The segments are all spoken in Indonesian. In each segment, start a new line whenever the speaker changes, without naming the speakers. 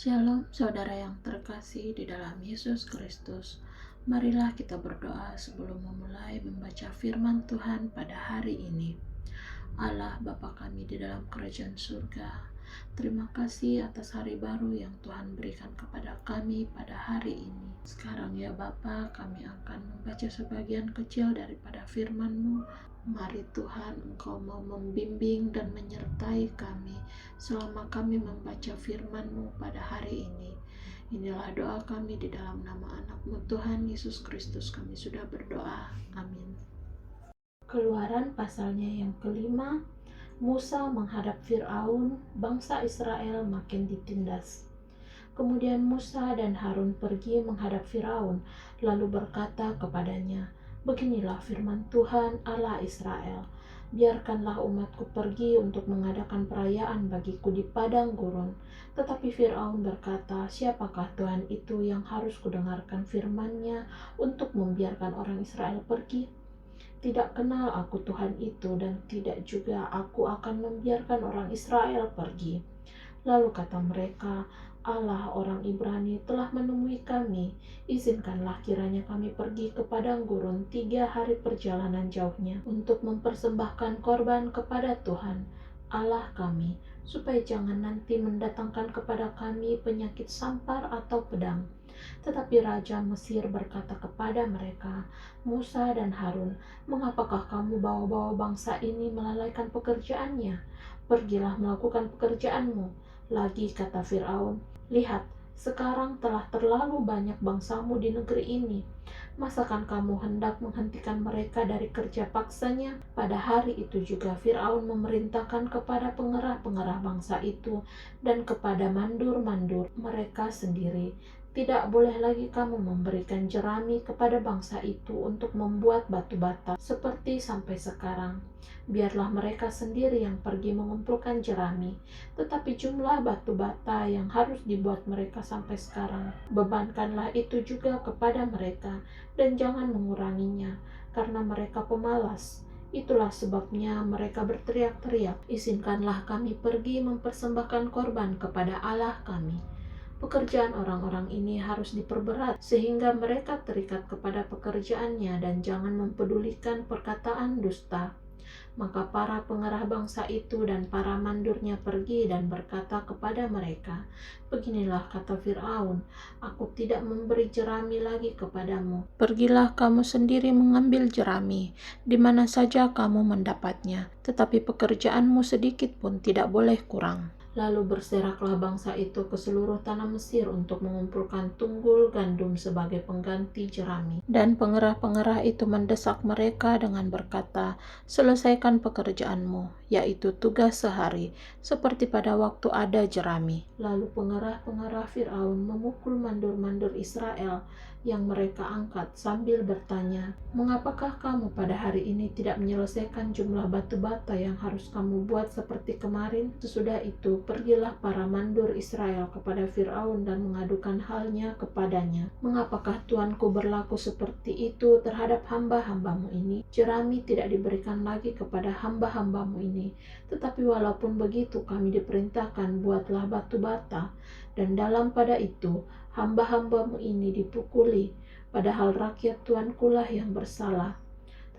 Shalom saudara yang terkasih di dalam Yesus Kristus. Marilah kita berdoa sebelum memulai membaca firman Tuhan pada hari ini. Allah Bapa kami di dalam kerajaan surga, terima kasih atas hari baru yang Tuhan berikan kepada kami pada hari ini. Sekarang ya Bapa, kami akan membaca sebagian kecil daripada firman-Mu. Mari Tuhan, Engkau mau membimbing dan menyertai kami selama kami membaca firman-Mu pada hari ini. Inilah doa kami di dalam nama anak-Mu Tuhan Yesus Kristus kami sudah berdoa. Amin. Keluaran pasalnya yang kelima, Musa menghadap Fir'aun, bangsa Israel makin ditindas. Kemudian Musa dan Harun pergi menghadap Firaun, lalu berkata kepadanya, "Beginilah firman Tuhan Allah Israel, biarkanlah umatku pergi untuk mengadakan perayaan bagiku di padang gurun." Tetapi Firaun berkata, "Siapakah Tuhan itu yang harus kudengarkan firman-Nya untuk membiarkan orang Israel pergi? Tidak kenal aku Tuhan itu, dan tidak juga aku akan membiarkan orang Israel pergi." Lalu kata mereka, "Allah orang Ibrani telah menemui kami, izinkanlah kiranya kami pergi ke padang gurun 3 hari perjalanan jauhnya untuk mempersembahkan korban kepada Tuhan Allah kami, supaya jangan nanti mendatangkan kepada kami penyakit sampar atau pedang." Tetapi Raja Mesir berkata kepada mereka, "Musa dan Harun, mengapakah kamu bawa-bawa bangsa ini melalaikan pekerjaannya? Pergilah melakukan pekerjaanmu." Lagi kata Firaun, "Lihat, sekarang telah terlalu banyak bangsamu di negeri ini. Masakan kamu hendak menghentikan mereka dari kerja paksanya?" Pada hari itu juga Firaun memerintahkan kepada pengerah-pengerah bangsa itu dan kepada mandur-mandur mereka sendiri, "Tidak boleh lagi kamu memberikan jerami kepada bangsa itu untuk membuat batu bata seperti sampai sekarang. Biarlah mereka sendiri yang pergi mengumpulkan jerami, tetapi jumlah batu bata yang harus dibuat mereka sampai sekarang, bebankanlah itu juga kepada mereka, dan jangan menguranginya, karena mereka pemalas. Itulah sebabnya mereka berteriak-teriak, 'Izinkanlah kami pergi mempersembahkan korban kepada Allah kami.' Pekerjaan orang-orang ini harus diperberat, sehingga mereka terikat kepada pekerjaannya dan jangan mempedulikan perkataan dusta." Maka para pengerah bangsa itu dan para mandurnya pergi dan berkata kepada mereka, "Beginilah kata Firaun, aku tidak memberi jerami lagi kepadamu. Pergilah kamu sendiri mengambil jerami, di mana saja kamu mendapatnya, tetapi pekerjaanmu sedikit pun tidak boleh kurang." Lalu berseraklah bangsa itu ke seluruh tanah Mesir untuk mengumpulkan tunggul gandum sebagai pengganti jerami. Dan pengerah-pengerah itu mendesak mereka dengan berkata, "Selesaikan pekerjaanmu, yaitu tugas sehari, seperti pada waktu ada jerami." Lalu pengerah-pengerah Firaun memukul mandur-mandur Israel yang mereka angkat sambil bertanya, "Mengapakah kamu pada hari ini tidak menyelesaikan jumlah batu bata yang harus kamu buat seperti kemarin?" Sesudah itu pergilah para mandur Israel kepada Firaun dan mengadukan halnya kepadanya, "Mengapakah Tuanku berlaku seperti itu terhadap hamba-hambamu ini? Jerami tidak diberikan lagi kepada hamba-hambamu ini, tetapi walaupun begitu kami diperintahkan buatlah batu bata, dan dalam pada itu hamba-hambamu ini dipukuli, padahal rakyat Tuankulah yang bersalah."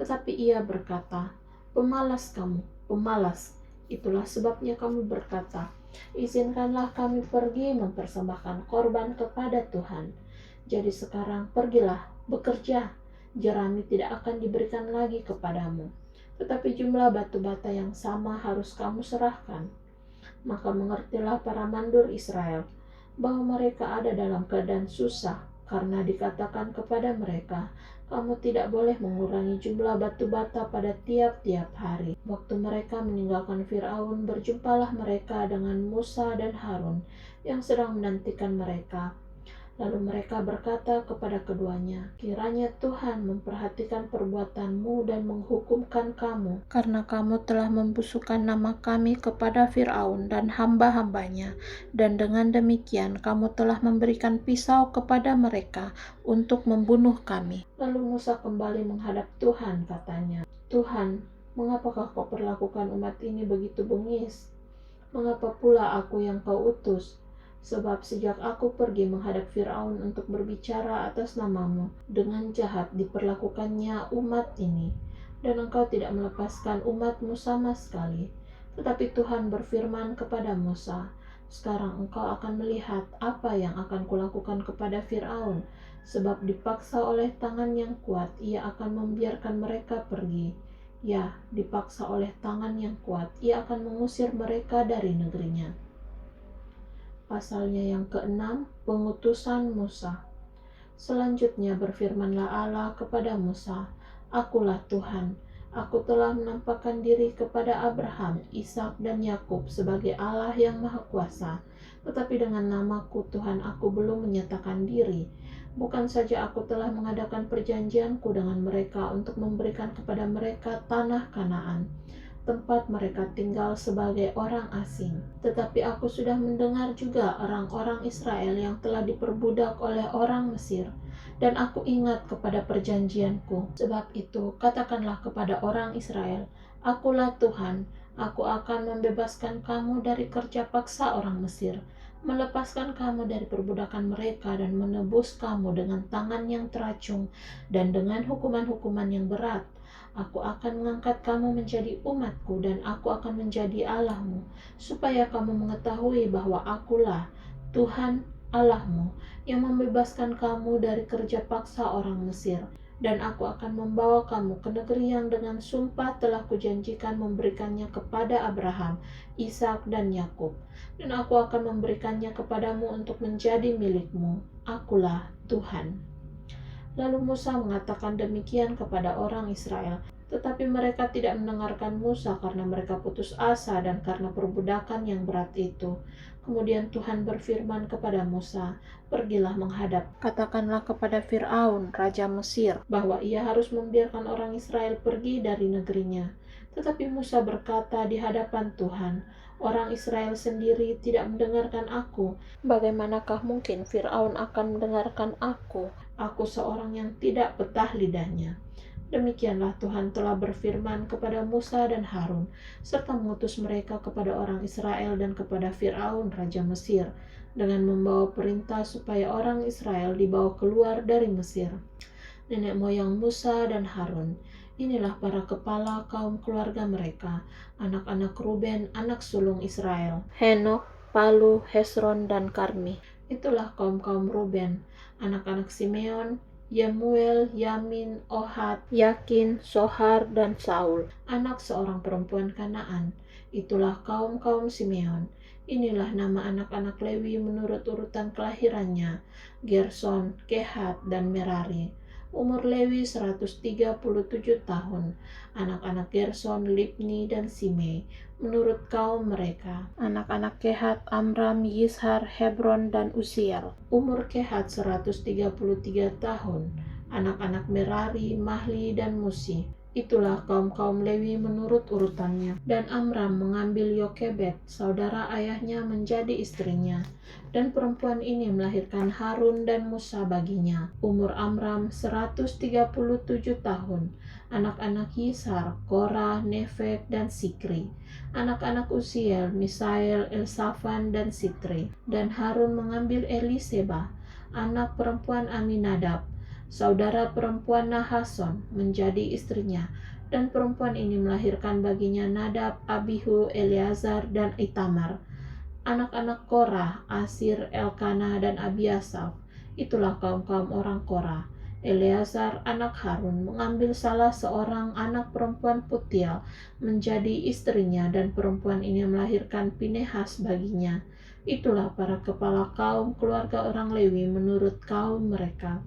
Tetapi ia berkata, "Pemalas kamu, pemalas. Itulah sebabnya kamu berkata, 'Izinkanlah kami pergi mempersembahkan korban kepada Tuhan.' Jadi sekarang pergilah, bekerja. Jerami tidak akan diberikan lagi kepadamu, tetapi jumlah batu bata yang sama harus kamu serahkan." Maka mengertilah para mandur Israel bahwa mereka ada dalam keadaan susah, karena dikatakan kepada mereka, "Kamu tidak boleh mengurangi jumlah batu bata pada tiap-tiap hari." Waktu mereka meninggalkan Firaun, berjumpalah mereka dengan Musa dan Harun yang sedang menantikan mereka. Lalu mereka berkata kepada keduanya, "Kiranya Tuhan memperhatikan perbuatanmu dan menghukumkan kamu, karena kamu telah membusukkan nama kami kepada Firaun dan hamba-hambanya, dan dengan demikian kamu telah memberikan pisau kepada mereka untuk membunuh kami." Lalu Musa kembali menghadap Tuhan, katanya, "Tuhan, mengapakah kau perlakukan umat ini begitu bengis? Mengapa pula aku yang kau utus? Sebab sejak aku pergi menghadap Firaun untuk berbicara atas namamu, dengan jahat diperlakukannya umat ini, dan engkau tidak melepaskan umatmu sama sekali. Tetapi Tuhan berfirman kepada Musa, sekarang engkau akan melihat apa yang akan kulakukan kepada Firaun, sebab dipaksa oleh tangan yang kuat ia akan membiarkan mereka pergi. Ya, dipaksa oleh tangan yang kuat ia akan mengusir mereka dari negerinya. Pasalnya yang ke-6, pengutusan Musa. Selanjutnya berfirmanlah Allah kepada Musa, Akulah Tuhan, aku telah menampakkan diri kepada Abraham, Ishak dan Yakub sebagai Allah yang Maha Kuasa. Tetapi dengan namaku Tuhan aku belum menyatakan diri. Bukan saja aku telah mengadakan perjanjianku dengan mereka untuk memberikan kepada mereka tanah Kanaan, tempat mereka tinggal sebagai orang asing. Tetapi aku sudah mendengar juga orang-orang Israel yang telah diperbudak oleh orang Mesir, dan aku ingat kepada perjanjianku. Sebab itu, katakanlah kepada orang Israel, Akulah Tuhan, aku akan membebaskan kamu dari kerja paksa orang Mesir, melepaskan kamu dari perbudakan mereka dan menebus kamu dengan tangan yang teracung dan dengan hukuman-hukuman yang berat. Aku akan mengangkat kamu menjadi umatku dan aku akan menjadi Allahmu, supaya kamu mengetahui bahwa akulah Tuhan Allahmu yang membebaskan kamu dari kerja paksa orang Mesir. Dan aku akan membawa kamu ke negeri yang dengan sumpah telah kujanjikan memberikannya kepada Abraham, Ishak dan Yakub. Dan aku akan memberikannya kepadamu untuk menjadi milikmu. Akulah Tuhan. Lalu Musa mengatakan demikian kepada orang Israel, tetapi mereka tidak mendengarkan Musa karena mereka putus asa dan karena perbudakan yang berat itu. Kemudian Tuhan berfirman kepada Musa, pergilah menghadap, katakanlah kepada Firaun, raja Mesir, bahwa ia harus membiarkan orang Israel pergi dari negerinya. Tetapi Musa berkata di hadapan Tuhan, orang Israel sendiri tidak mendengarkan aku. Bagaimanakah mungkin Firaun akan mendengarkan aku? Aku seorang yang tidak betah lidahnya. Demikianlah Tuhan telah berfirman kepada Musa dan Harun, serta mengutus mereka kepada orang Israel dan kepada Firaun, raja Mesir, dengan membawa perintah supaya orang Israel dibawa keluar dari Mesir. Nenek moyang Musa dan Harun, inilah para kepala kaum keluarga mereka, anak-anak Ruben, anak sulung Israel, Henok, Palu, Hesron, dan Karmi. Itulah kaum-kaum Ruben, anak-anak Simeon, Yemuel, Yamin, Ohad, Yakin, Sohar, dan Saul, anak seorang perempuan Kanaan. Itulah kaum-kaum Simeon. Inilah nama anak-anak Lewi menurut urutan kelahirannya, Gerson, Kehat, dan Merari. Umur Lewi 137 tahun. Anak-anak Gerson, Libni, dan Simei menurut kaum mereka. Anak-anak Kehat, Amram, Yishar, Hebron, dan Uziel. Umur Kehat 133 tahun. Anak-anak Merari, Mahli, dan Musi. Itulah kaum-kaum Lewi menurut urutannya. Dan Amram mengambil Yokebed, saudara ayahnya, menjadi istrinya. Dan perempuan ini melahirkan Harun dan Musa baginya. Umur Amram 137 tahun. Anak-anak Yishar, Korah, Nefeg, dan Sikri. Anak-anak Uziel, Misael, Elsafan, dan Sitri. Dan Harun mengambil Eliseba, anak perempuan Aminadab, saudara perempuan Nahason, menjadi istrinya. Dan perempuan ini melahirkan baginya Nadab, Abihu, Eleazar, dan Itamar. Anak-anak Korah, Asir, Elkana, dan Abiasaf. Itulah kaum-kaum orang Korah. Eleazar, anak Harun, mengambil salah seorang anak perempuan Putiel menjadi istrinya, dan perempuan ini melahirkan Pinehas baginya. Itulah para kepala kaum keluarga orang Lewi menurut kaum mereka.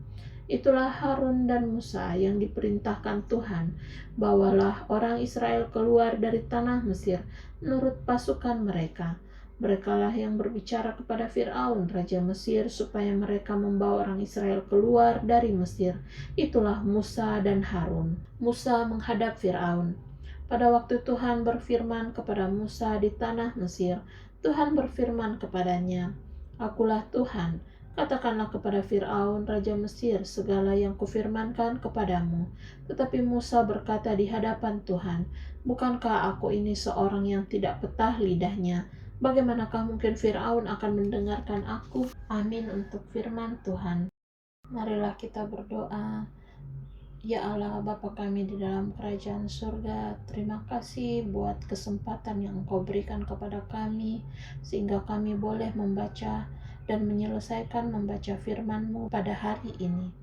Itulah Harun dan Musa yang diperintahkan Tuhan, bawalah orang Israel keluar dari tanah Mesir menurut pasukan mereka. Merekalah yang berbicara kepada Firaun, raja Mesir, supaya mereka membawa orang Israel keluar dari Mesir. Itulah Musa dan Harun. Musa menghadap Firaun. Pada waktu Tuhan berfirman kepada Musa di tanah Mesir, Tuhan berfirman kepadanya, Akulah Tuhan, katakanlah kepada Firaun, raja Mesir, segala yang kufirmankan kepadamu. Tetapi Musa berkata di hadapan Tuhan, bukankah aku ini seorang yang tidak betah lidahnya? Bagaimanakah mungkin Firaun akan mendengarkan aku? Amin untuk firman Tuhan. Marilah kita berdoa. Ya Allah, Bapa kami di dalam kerajaan surga, terima kasih buat kesempatan yang Engkau berikan kepada kami, sehingga kami boleh membaca dan menyelesaikan membaca firman-Mu pada hari ini.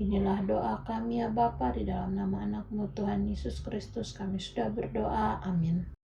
Inilah doa kami ya Bapa, di dalam nama anak-Mu Tuhan Yesus Kristus kami sudah berdoa. Amin.